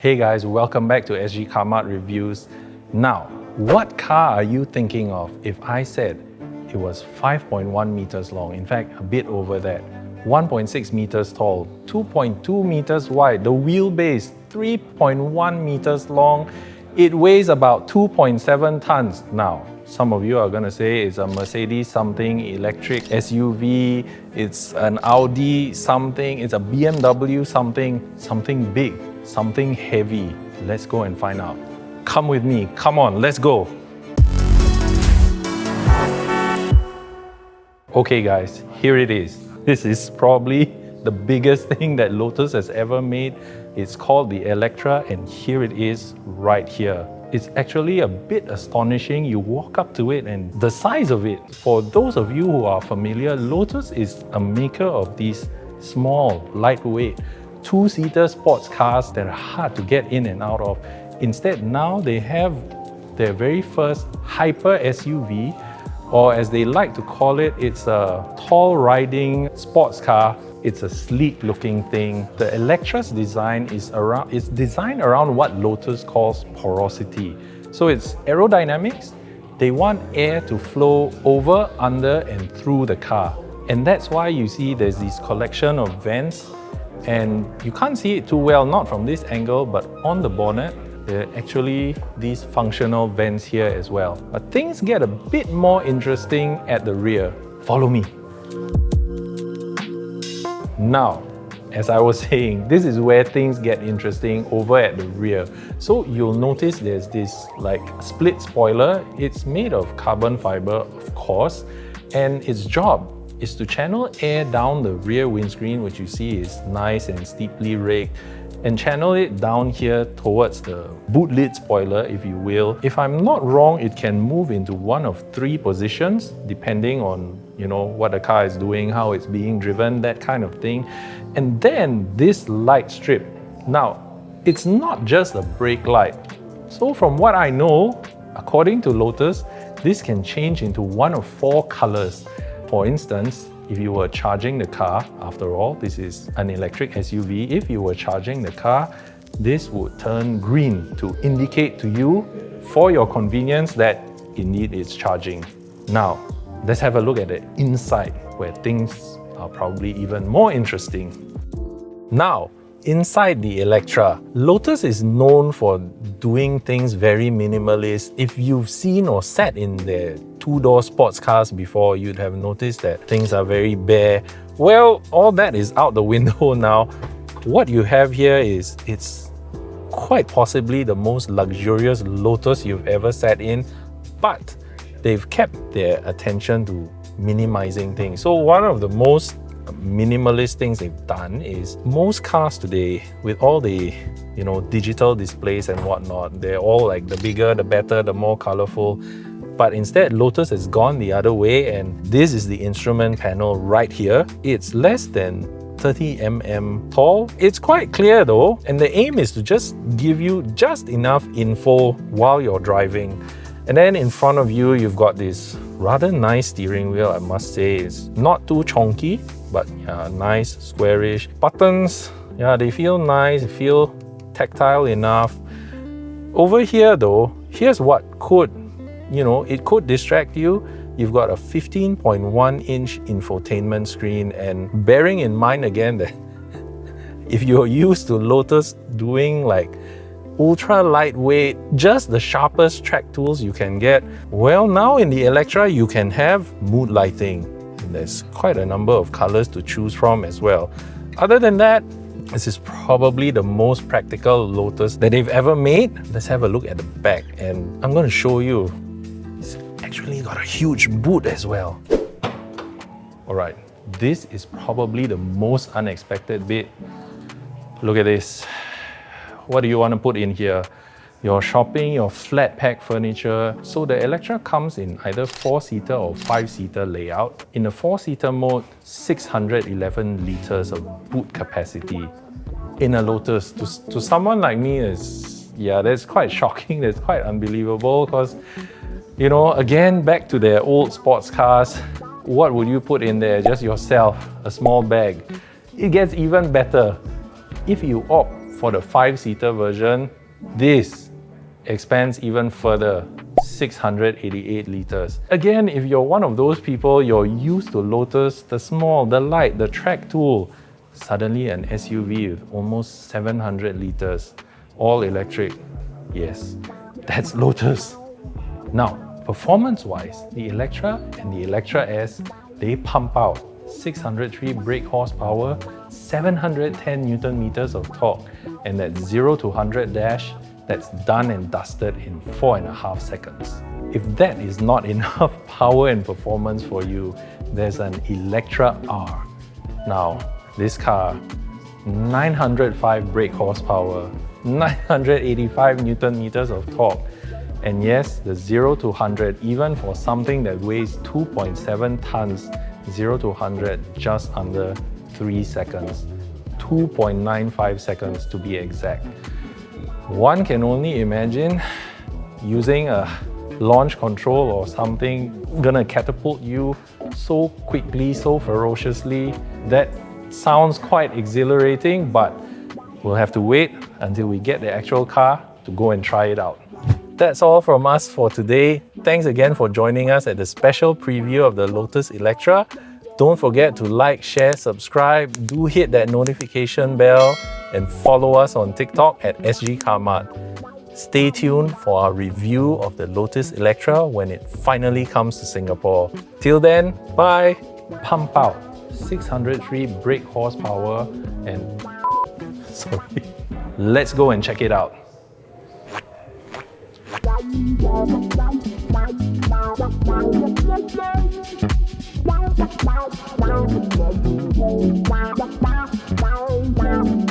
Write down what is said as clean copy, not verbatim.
Hey guys, welcome back to Sgcarmart Reviews. Now, what car are you thinking of if I said it was 5.1 meters long, in fact a bit over that, 1.6 meters tall, 2.2 meters wide, the wheelbase 3.1 meters long, it weighs about 2.7 tons. Now, some of you are going to say it's a Mercedes something electric SUV, it's an Audi something, it's a BMW something big, something heavy. Let's go and find out. Come with me, come on, let's go. Okay guys, here it is. This is probably the biggest thing that Lotus has ever made. It's called the Electra, and here it is right here. It's actually a bit astonishing. You walk up to it and the size of it. For those of you who are familiar, Lotus is a maker of these small, lightweight, two-seater sports cars that are hard to get in and out of. Instead, now they have their very first hyper SUV, or as they like to call it, it's a tall riding sports car. It's a sleek looking thing. The Electra's design is designed around what Lotus calls porosity. So it's aerodynamics. They want air to flow over, under and through the car. And that's why you see there's this collection of vents, and you can't see it too well, not from this angle, but on the bonnet, there are actually these functional vents here as well. But things get a bit more interesting at the rear. Follow me. Now, as I was saying, this is where things get interesting over at the rear. So you'll notice there's this like split spoiler. It's made of carbon fiber, of course, and its job is to channel air down the rear windscreen, which you see is nice and steeply rigged, and channel it down here towards the boot lid spoiler, if you will. If I'm not wrong, it can move into one of three positions, depending on what the car is doing, how it's being driven, that kind of thing. And then this light strip. Now, it's not just a brake light. So from what I know, according to Lotus, this can change into one of four colors. For instance, if you were charging the car, after all, this is an electric SUV, if you were charging the car, this would turn green to indicate to you, for your convenience, that indeed it's charging. Now, let's have a look at the inside, where things are probably even more interesting. Now, inside the Electra, Lotus is known for doing things very minimalist. If you've seen or sat in their two-door sports cars before, you'd have noticed that things are very bare. Well, all that is out the window now. What you have here is, it's quite possibly the most luxurious Lotus you've ever sat in, but they've kept their attention to minimizing things. So one of the most minimalist things they've done is, most cars today, with all the digital displays and whatnot, they're all like the bigger, the better, the more colorful. But instead, Lotus has gone the other way, and this is the instrument panel right here. It's less than 30 mm tall. It's quite clear though, and the aim is to just give you just enough info while you're driving. And then in front of you, you've got this rather nice steering wheel, I must say. It's not too chonky, but yeah, nice, squarish. Buttons, yeah, they feel nice, they feel tactile enough. Over here though, here's what could, it could distract you. You've got a 15.1-inch infotainment screen, and bearing in mind again that if you're used to Lotus doing like ultra lightweight, just the sharpest track tools you can get, well, now in the Electra you can have mood lighting. And there's quite a number of colors to choose from as well. Other than that, this is probably the most practical Lotus that they've ever made. Let's have a look at the back, and I'm going to show you. It's actually got a huge boot as well. Alright, this is probably the most unexpected bit. Look at this. What do you want to put in here? Your shopping, your flat pack furniture. So the Electra comes in either 4-seater or 5-seater layout. In the 4-seater mode, 611 liters of boot capacity. In a Lotus, to someone like me, that's quite shocking, that's quite unbelievable, because, again, back to their old sports cars, what would you put in there? Just yourself, a small bag. It gets even better. If you opt for the 5-seater version, this expands even further, 688 liters. Again, if you're one of those people, you're used to Lotus, the small, the light, the track tool, suddenly an SUV with almost 700 liters, all electric. Yes, that's Lotus. Now, performance-wise, the Electra and the Electra S, they pump out 603 brake horsepower, 710 Newton meters of torque, and that 0 to 100 dash, that's done and dusted in 4.5 seconds. If that is not enough power and performance for you, there's an Electra R. Now, this car, 905 brake horsepower, 985 Newton meters of torque, and yes, the 0 to 100, even for something that weighs 2.7 tons, 0 to 100 just under 3 seconds. 2.95 seconds to be exact. One can only imagine using a launch control or something gonna catapult you so quickly, so ferociously. That sounds quite exhilarating, but we'll have to wait until we get the actual car to go and try it out. That's all from us for today. Thanks again for joining us at the special preview of the Lotus Electra. Don't forget to like, share, subscribe, do hit that notification bell, and follow us on TikTok at Sgcarmart. Stay tuned for our review of the Lotus Electra when it finally comes to Singapore. Till then, bye! Pump out 603 brake horsepower and... sorry. Let's go and check it out. Wow.